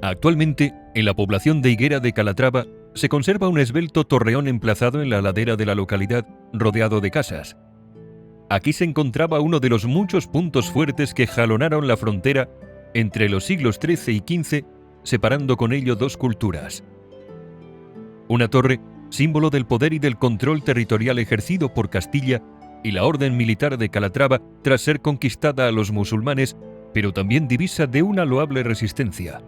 Actualmente, en la población de Higuera de Calatrava, se conserva un esbelto torreón emplazado en la ladera de la localidad, rodeado de casas. Aquí se encontraba uno de los muchos puntos fuertes que jalonaron la frontera entre los siglos XIII y XV, separando con ello dos culturas. Una torre, símbolo del poder y del control territorial ejercido por Castilla y la orden militar de Calatrava tras ser conquistada a los musulmanes, pero también divisa de una loable resistencia.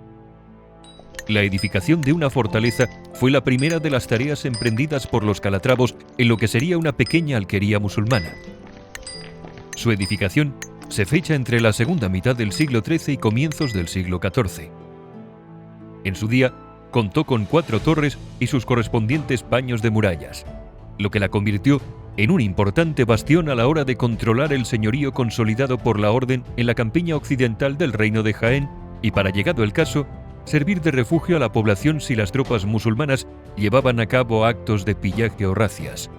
La edificación de una fortaleza fue la primera de las tareas emprendidas por los calatravos en lo que sería una pequeña alquería musulmana. Su edificación se fecha entre la segunda mitad del siglo XIII y comienzos del siglo XIV. En su día, contó con 4 torres y sus correspondientes paños de murallas, lo que la convirtió en un importante bastión a la hora de controlar el señorío consolidado por la orden en la campiña occidental del reino de Jaén y, para llegado el caso, servir de refugio a la población si las tropas musulmanas llevaban a cabo actos de pillaje o racias.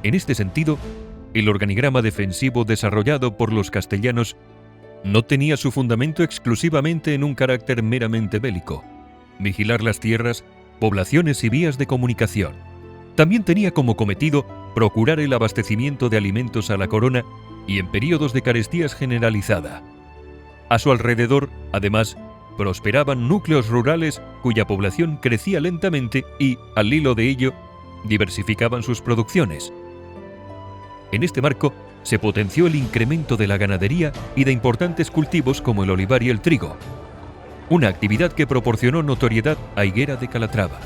En este sentido, el organigrama defensivo desarrollado por los castellanos no tenía su fundamento exclusivamente en un carácter meramente bélico. Vigilar las tierras, poblaciones y vías de comunicación. También tenía como cometido procurar el abastecimiento de alimentos a la corona y en períodos de carestías generalizada. A su alrededor, además, prosperaban núcleos rurales cuya población crecía lentamente y, al hilo de ello, diversificaban sus producciones. En este marco, se potenció el incremento de la ganadería y de importantes cultivos como el olivar y el trigo, una actividad que proporcionó notoriedad a Higuera de Calatrava.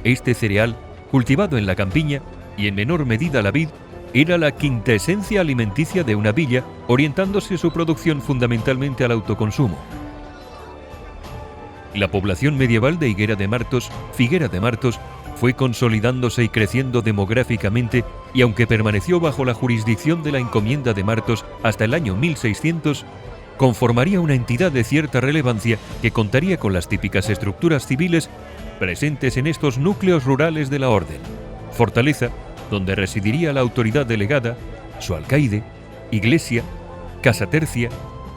Este cereal, cultivado en la campiña y en menor medida la vid, era la quintaesencia alimenticia de una villa, orientándose su producción fundamentalmente al autoconsumo. La población medieval de Higuera de Martos, Figuera de Martos, fue consolidándose y creciendo demográficamente, y aunque permaneció bajo la jurisdicción de la encomienda de Martos hasta el año 1600, conformaría una entidad de cierta relevancia que contaría con las típicas estructuras civiles presentes en estos núcleos rurales de la orden: fortaleza, donde residiría la autoridad delegada, su alcaide, iglesia, casa tercia,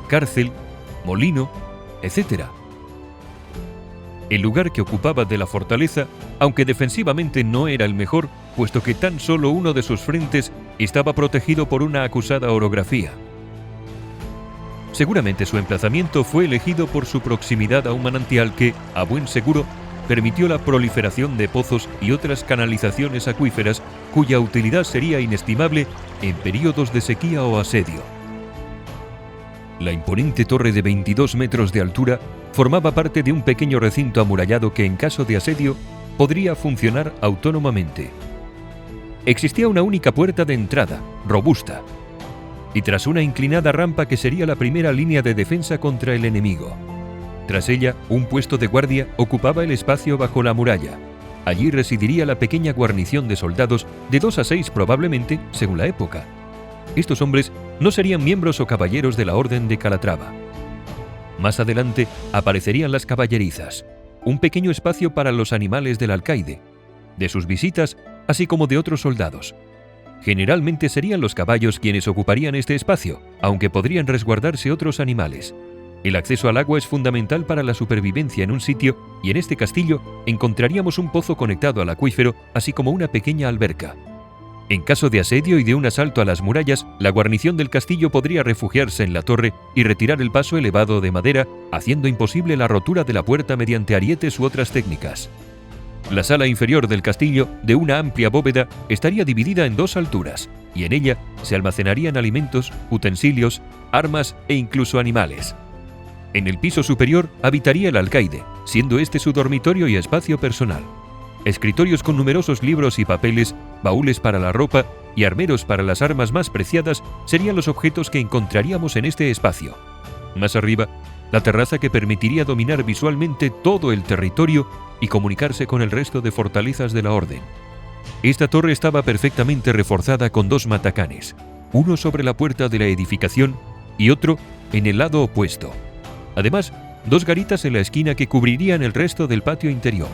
cárcel, molino, etc. El lugar que ocupaba de la fortaleza, aunque defensivamente no era el mejor, puesto que tan solo uno de sus frentes estaba protegido por una acusada orografía. Seguramente su emplazamiento fue elegido por su proximidad a un manantial que, a buen seguro, permitió la proliferación de pozos y otras canalizaciones acuíferas cuya utilidad sería inestimable en períodos de sequía o asedio. La imponente torre de 22 metros de altura formaba parte de un pequeño recinto amurallado que, en caso de asedio, podría funcionar autónomamente. Existía una única puerta de entrada, robusta, y tras una inclinada rampa que sería la primera línea de defensa contra el enemigo. Tras ella, un puesto de guardia ocupaba el espacio bajo la muralla. Allí residiría la pequeña guarnición de soldados, de 2 a 6 probablemente, según la época. Estos hombres no serían miembros o caballeros de la Orden de Calatrava. Más adelante aparecerían las caballerizas, un pequeño espacio para los animales del alcaide, de sus visitas, así como de otros soldados. Generalmente serían los caballos quienes ocuparían este espacio, aunque podrían resguardarse otros animales. El acceso al agua es fundamental para la supervivencia en un sitio, y en este castillo encontraríamos un pozo conectado al acuífero, así como una pequeña alberca. En caso de asedio y de un asalto a las murallas, la guarnición del castillo podría refugiarse en la torre y retirar el paso elevado de madera, haciendo imposible la rotura de la puerta mediante arietes u otras técnicas. La sala inferior del castillo, de una amplia bóveda, estaría dividida en 2 alturas, y en ella se almacenarían alimentos, utensilios, armas e incluso animales. En el piso superior habitaría el alcaide, siendo este su dormitorio y espacio personal. Escritorios con numerosos libros y papeles, baúles para la ropa y armeros para las armas más preciadas serían los objetos que encontraríamos en este espacio. Más arriba, la terraza que permitiría dominar visualmente todo el territorio y comunicarse con el resto de fortalezas de la orden. Esta torre estaba perfectamente reforzada con 2 matacanes, uno sobre la puerta de la edificación y otro en el lado opuesto. Además, 2 garitas en la esquina que cubrirían el resto del patio interior.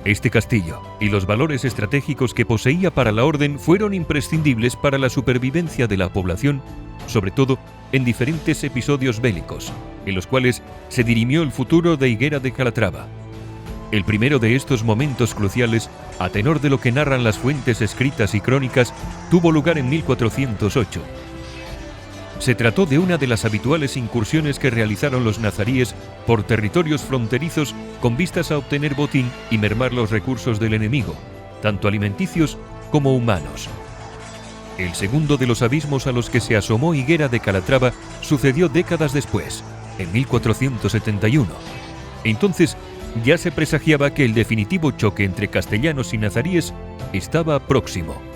Este castillo y los valores estratégicos que poseía para la orden fueron imprescindibles para la supervivencia de la población, sobre todo en diferentes episodios bélicos, en los cuales se dirimió el futuro de Higuera de Calatrava. El primero de estos momentos cruciales, a tenor de lo que narran las fuentes escritas y crónicas, tuvo lugar en 1408. Se trató de una de las habituales incursiones que realizaron los nazaríes por territorios fronterizos con vistas a obtener botín y mermar los recursos del enemigo, tanto alimenticios como humanos. El segundo de los abismos a los que se asomó Higuera de Calatrava sucedió décadas después, en 1471. Entonces ya se presagiaba que el definitivo choque entre castellanos y nazaríes estaba próximo.